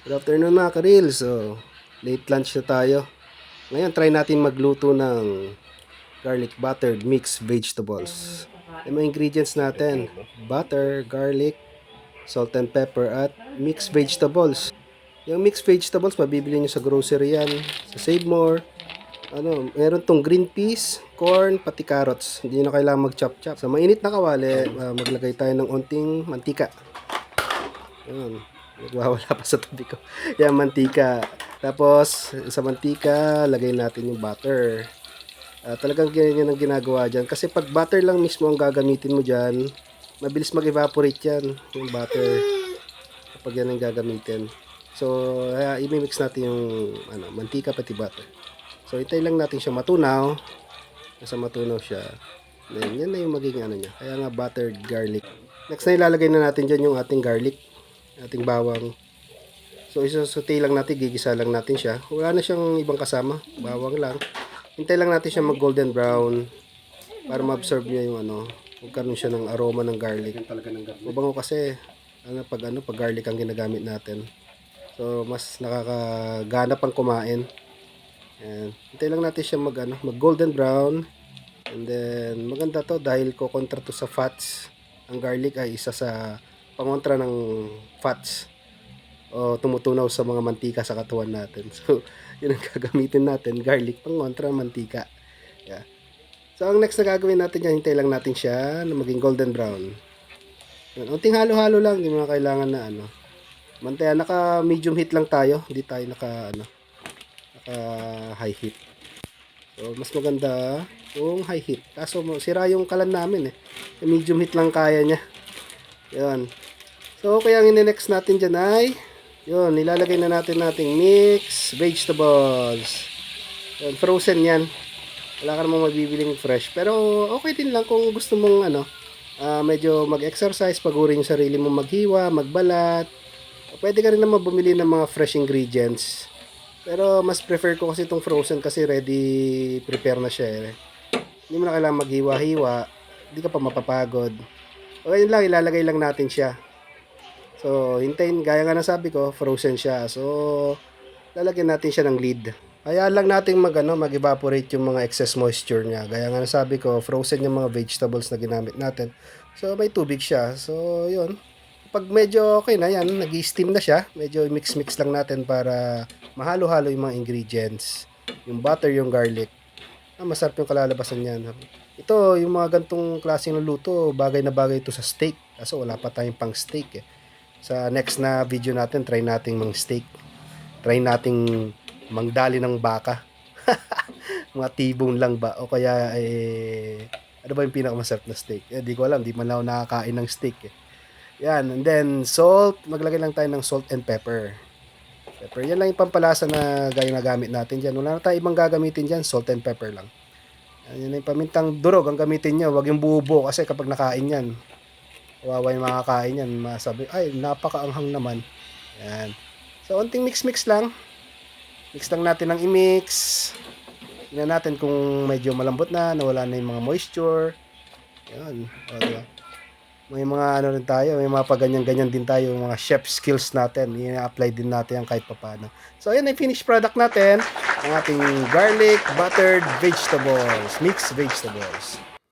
Good afternoon mga karil. So, late lunch na tayo. Ngayon, try natin magluto ng garlic buttered mixed vegetables. Yung mga ingredients natin, butter, garlic, salt and pepper, at mixed vegetables. Yung mixed vegetables, mabibili nyo sa grocery yan, sa Save More. Meron tong green peas, corn, pati carrots. Hindi nyo na kailangan mag-chop-chop. Sa mainit na kawali, maglagay tayo ng onting mantika. Ayan. Nagwawala pa sa tabi ko. Yan, mantika. Tapos, sa mantika, lagay natin yung butter. Talagang ganyan ang ginagawa dyan. Kasi pag butter lang mismo ang gagamitin mo dyan, mabilis mag-evaporate yan, yung butter. Kapag yan ang gagamitin. So, i-mix natin yung mantika pati butter. So, itay lang natin siya matunaw. Nasa matunaw siya. Then, yan na yung magiging niya. Kaya nga buttered garlic. Next na ilalagay na natin dyan yung ating garlic. Ating bawang. So isasaute lang natin, gigisa lang natin siya. Wala na siyang ibang kasama, bawang lang. Hintay lang natin siya mag golden brown para ma-absorb niya yung magkaroon siya ng aroma ng garlic. Mabango kasi pag garlic ang ginagamit natin. So mas nakakagana pang kumain. Ayan. Hintay lang natin siya mag golden brown. And then maganda to dahil kokontra to sa fats. Ang garlic ay isa sa pangontra ng fats o tumutunaw sa mga mantika sa katawan natin. So, yun ang gagamitin natin, garlic pangontra mantika. Yeah. So, ang next na gagawin natin yan, hintay lang natin siya na maging golden brown. Yan, unting halo-halo lang, hindi mo na kailangan na mantaya, naka medium heat lang tayo, hindi tayo naka high heat. So, mas maganda yung high heat. Kaso, sira yung kalan namin medium heat lang kaya niya. Yan. So, kaya ang next natin dyan ay, yun, nilalagay na natin nating mixed vegetables. Yun, frozen yan. Wala ka namang mabibiling fresh. Pero, okay din lang kung gusto mong, medyo mag-exercise, pagurin yung sarili mo maghiwa, magbalat. Pwede ka rin naman bumili ng mga fresh ingredients. Pero, mas prefer ko kasi itong frozen kasi ready, prepare na siya Hindi mo na kailangan maghiwa-hiwa. Hindi ka pa mapapagod. Okay lang, ilalagay lang natin siya. So, hintayin, gaya nga na sabi ko, frozen siya. So, lalagyan natin siya ng lid. Kaya lang natin mag-evaporate yung mga excess moisture niya. Gaya nga na sabi ko, frozen yung mga vegetables na ginamit natin. So, may tubig siya. So, yun. Pag medyo okay na yan, nag-steam na siya. Medyo mix-mix lang natin para mahalo-halo yung mga ingredients. Yung butter, yung garlic. Masarap yung kalalabasan niyan. Ito, yung mga gantong klaseng luto, bagay na bagay ito sa steak. Kaso wala pa tayong pang steak Sa next na video natin, try nating mang steak. Try nating mangdali ng baka. Mga tibong lang ba? O kaya, ano ba yung pinakamasarap na steak? Di ko alam, di man ako nakakain ng steak Yan, and then salt. Maglagay lang tayo ng salt and pepper. Yan lang yung pampalasa na gamit natin dyan. Wala na tayo ibang gagamitin dyan, salt and pepper lang. Yan yung pamintang durog ang gamitin nyo. Huwag yung bubo kasi kapag nakain yan, kawawa yung makakain yan. Masabi, ay, napakaanghang naman. Yan. So, unting mix-mix lang. Mix lang natin ng i-mix. Tingnan natin kung medyo malambot na, nawala na yung mga moisture. Yan. O, diba? May mga rin tayo, may mga paganyan-ganyan din tayo, mga chef skills natin. I-apply din natin yan kahit papano. So, ayan yung finished product natin. Ang ating garlic buttered vegetables, mixed vegetables.